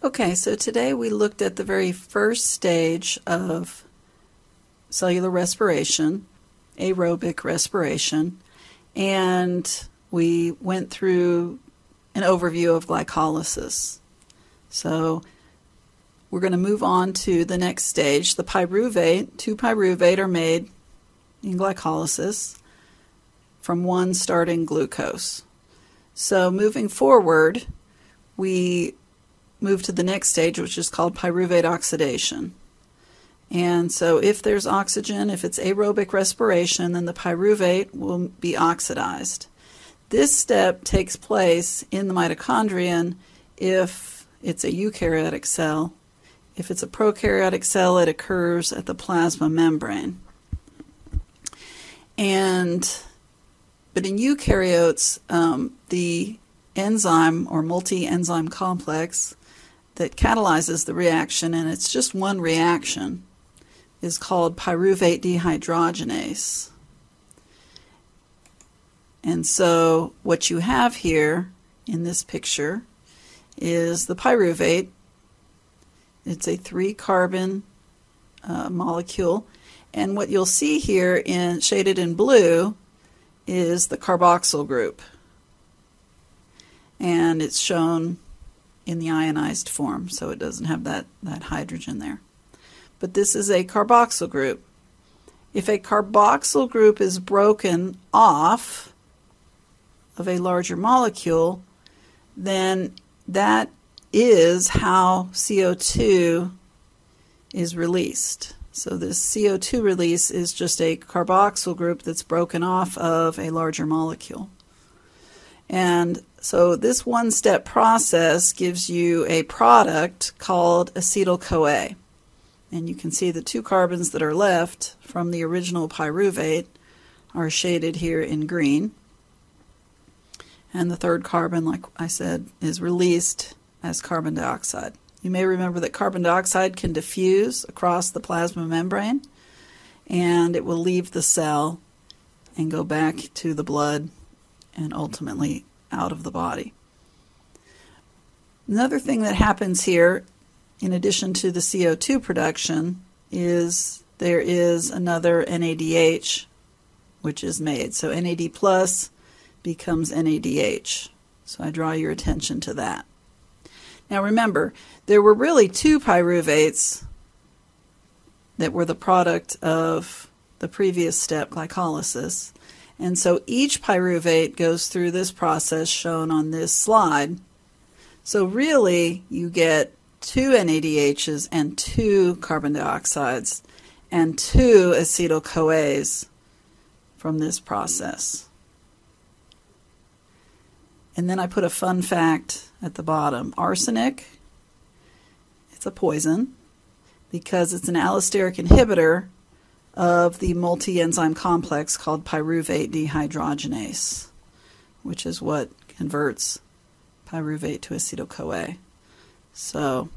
Okay, so today we looked at the very first stage of cellular respiration, aerobic respiration, and we went through an overview of glycolysis. So we're going to move on to the next stage, the pyruvate. 2-pyruvate are made in glycolysis from one starting glucose. So moving forward, we move to the next stage, which is called pyruvate oxidation. And so if there's oxygen, if it's aerobic respiration, then the pyruvate will be oxidized. This step takes place in the mitochondrion if it's a eukaryotic cell. If it's a prokaryotic cell, it occurs at the plasma membrane. But in eukaryotes, the enzyme or multi-enzyme complex that catalyzes the reaction, and it's just one reaction, is called pyruvate dehydrogenase. And so what you have here in this picture is the pyruvate. It's a 3-carbon molecule, and what you'll see here shaded in blue is the carboxyl group, and it's shown in the ionized form, so it doesn't have that hydrogen there. But this is a carboxyl group. If a carboxyl group is broken off of a larger molecule, then that is how CO2 is released. So this CO2 release is just a carboxyl group that's broken off of a larger molecule. And so this one-step process gives you a product called acetyl-CoA. And you can see the 2 carbons that are left from the original pyruvate are shaded here in green. And the 3rd carbon, like I said, is released as carbon dioxide. You may remember that carbon dioxide can diffuse across the plasma membrane, and it will leave the cell and go back to the blood and ultimately out of the body. Another thing that happens here, in addition to the CO2 production, is there is another NADH which is made. So NAD plus becomes NADH. So I draw your attention to that. Now remember, there were really 2 pyruvates that were the product of the previous step, glycolysis. And so each pyruvate goes through this process shown on this slide. So really, you get 2 NADHs and 2 carbon dioxides and 2 acetyl-CoAs from this process. And then I put a fun fact at the bottom. Arsenic, it's a poison because it's an allosteric inhibitor of the multi-enzyme complex called pyruvate dehydrogenase, which is what converts pyruvate to acetyl-CoA. So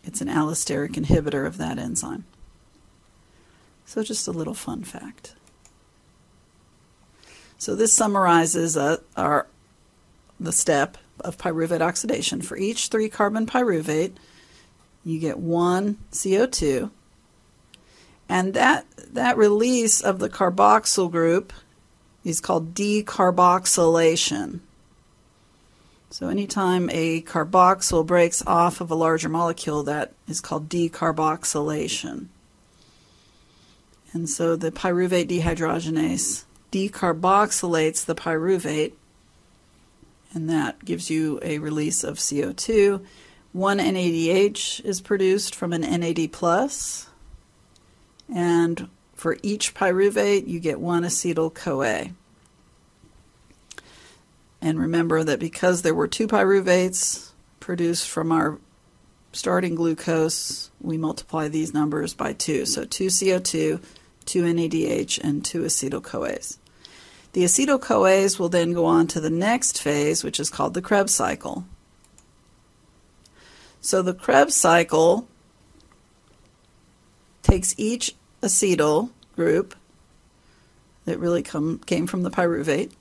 it's an allosteric inhibitor of that enzyme. So just a little fun fact. So this summarizes the step of pyruvate oxidation. For each 3-carbon pyruvate, you get 1 CO2. And that release of the carboxyl group is called decarboxylation. So anytime a carboxyl breaks off of a larger molecule, that is called decarboxylation. And so the pyruvate dehydrogenase decarboxylates the pyruvate, and that gives you a release of CO2. 1 NADH is produced from an NAD+. And for each pyruvate, you get 1 acetyl-CoA. And remember that because there were 2 pyruvates produced from our starting glucose, we multiply these numbers by 2. So 2 CO2, 2 NADH, and 2 acetyl-CoAs. The acetyl-CoAs will then go on to the next phase, which is called the Krebs cycle. So the Krebs cycle takes each acetyl group that really came from the pyruvate,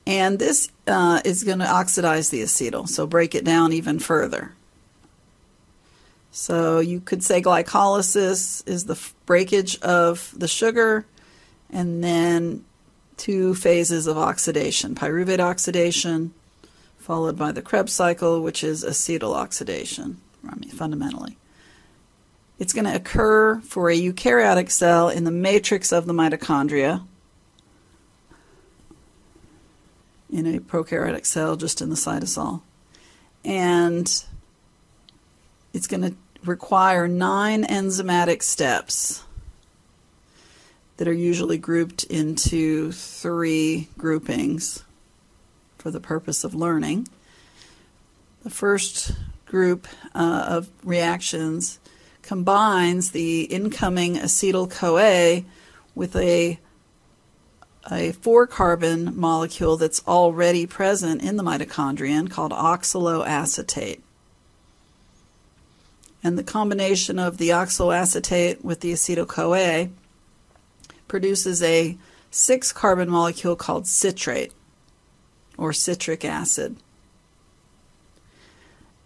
and this is going to oxidize the acetyl, so break it down even further. So you could say glycolysis is the breakage of the sugar, and then two phases of oxidation, pyruvate oxidation, followed by the Krebs cycle, which is acetyl oxidation, fundamentally. It's going to occur for a eukaryotic cell in the matrix of the mitochondria, in a prokaryotic cell just in the cytosol. And it's going to require 9 enzymatic steps that are usually grouped into 3 groupings for the purpose of learning. The first group of reactions combines the incoming acetyl-CoA with a 4-carbon molecule that's already present in the mitochondrion called oxaloacetate. And the combination of the oxaloacetate with the acetyl-CoA produces a 6-carbon molecule called citrate, or citric acid.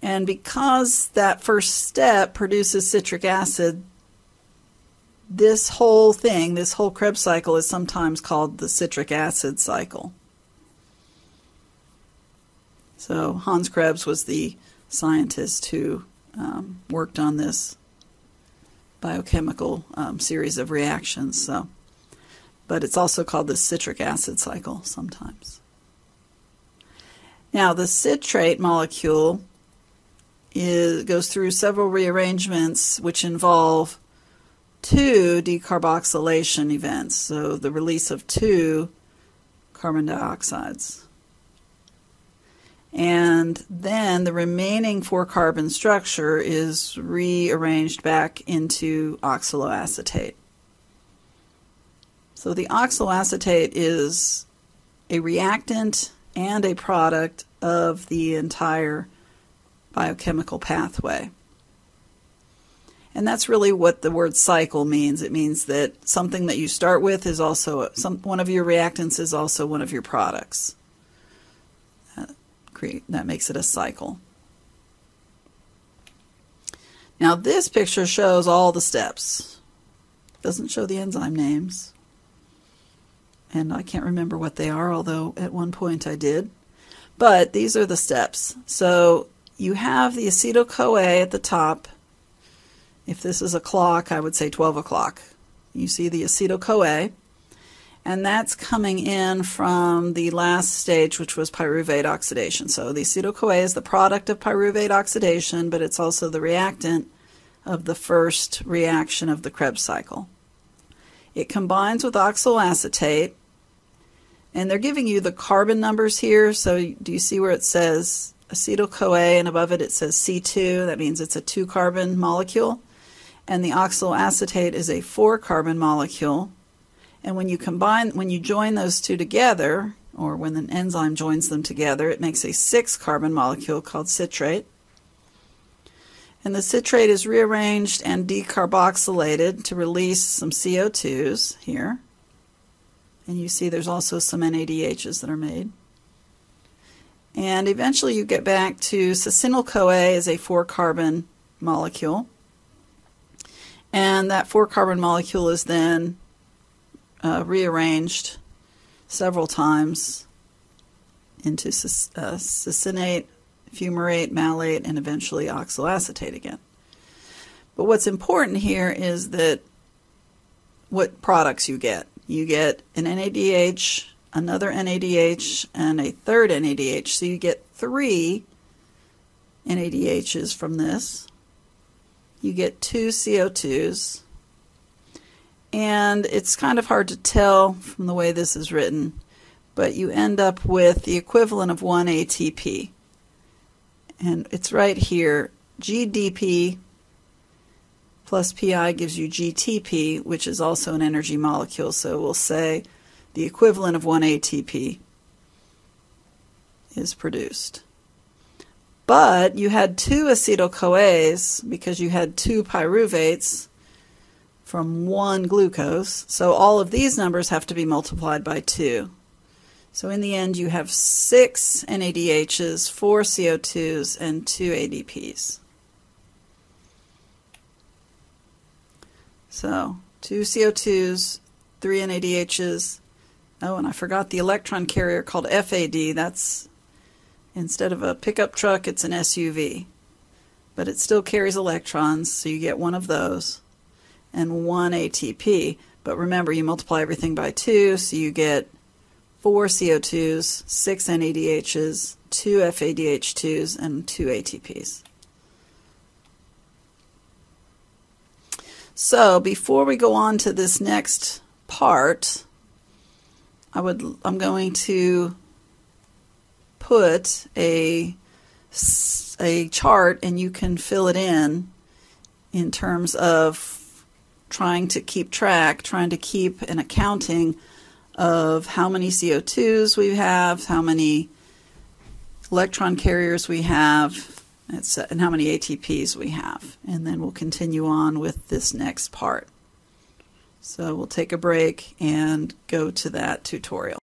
And because that first step produces citric acid, this whole thing, this whole Krebs cycle, is sometimes called the citric acid cycle. So Hans Krebs was the scientist who worked on this biochemical series of reactions. But it's also called the citric acid cycle sometimes. Now the citrate molecule goes through several rearrangements which involve 2 decarboxylation events, so the release of 2 carbon dioxides. And then the remaining 4-carbon structure is rearranged back into oxaloacetate. So the oxaloacetate is a reactant and a product of the entire biochemical pathway. And that's really what the word cycle means. It means that something that you start with is also one of your reactants is also one of your products. That makes it a cycle. Now this picture shows all the steps. It doesn't show the enzyme names. And I can't remember what they are, although at one point I did. But these are the steps. So you have the acetyl-CoA at the top. If this is a clock, I would say 12 o'clock. You see the acetyl-CoA, and that's coming in from the last stage, which was pyruvate oxidation. So the acetyl-CoA is the product of pyruvate oxidation, but it's also the reactant of the first reaction of the Krebs cycle. It combines with oxaloacetate, and they're giving you the carbon numbers here. So do you see where it says acetyl-CoA, and above it it says C2? That means it's a 2-carbon molecule. And the oxaloacetate is a 4-carbon molecule. And when you join those two together, or when an enzyme joins them together, it makes a 6-carbon molecule called citrate. And the citrate is rearranged and decarboxylated to release some CO2s here. And you see there's also some NADHs that are made. And eventually you get back to succinyl-CoA as a 4-carbon molecule. And that 4-carbon molecule is then rearranged several times into succinate, fumarate, malate, and eventually oxaloacetate again. But what's important here is that what products you get. You get an NADH, another NADH, and a third NADH. So you get 3 NADHs from this. You get 2 CO2s. And it's kind of hard to tell from the way this is written, but you end up with the equivalent of 1 ATP. And it's right here. GDP plus PI gives you GTP, which is also an energy molecule. So we'll say the equivalent of 1 ATP is produced. But you had 2 acetyl-CoAs because you had 2 pyruvates from 1 glucose. So all of these numbers have to be multiplied by 2. So in the end you have 6 NADHs, 4 CO2s, and 2 ADPs. So 2 CO2s, 3 NADHs. Oh, and I forgot the electron carrier called FAD. That's, instead of a pickup truck, it's an SUV. But it still carries electrons, so you get one of those. And 1 ATP. But remember, you multiply everything by 2, so you get 4 CO2s, 6 NADHs, 2 FADH2s, and 2 ATPs. So before we go on to this next part, I'm going to put a chart, and you can fill it in terms of trying to keep track, trying to keep an accounting of how many CO2s we have, how many electron carriers we have, and how many ATPs we have. And then we'll continue on with this next part. So we'll take a break and go to that tutorial.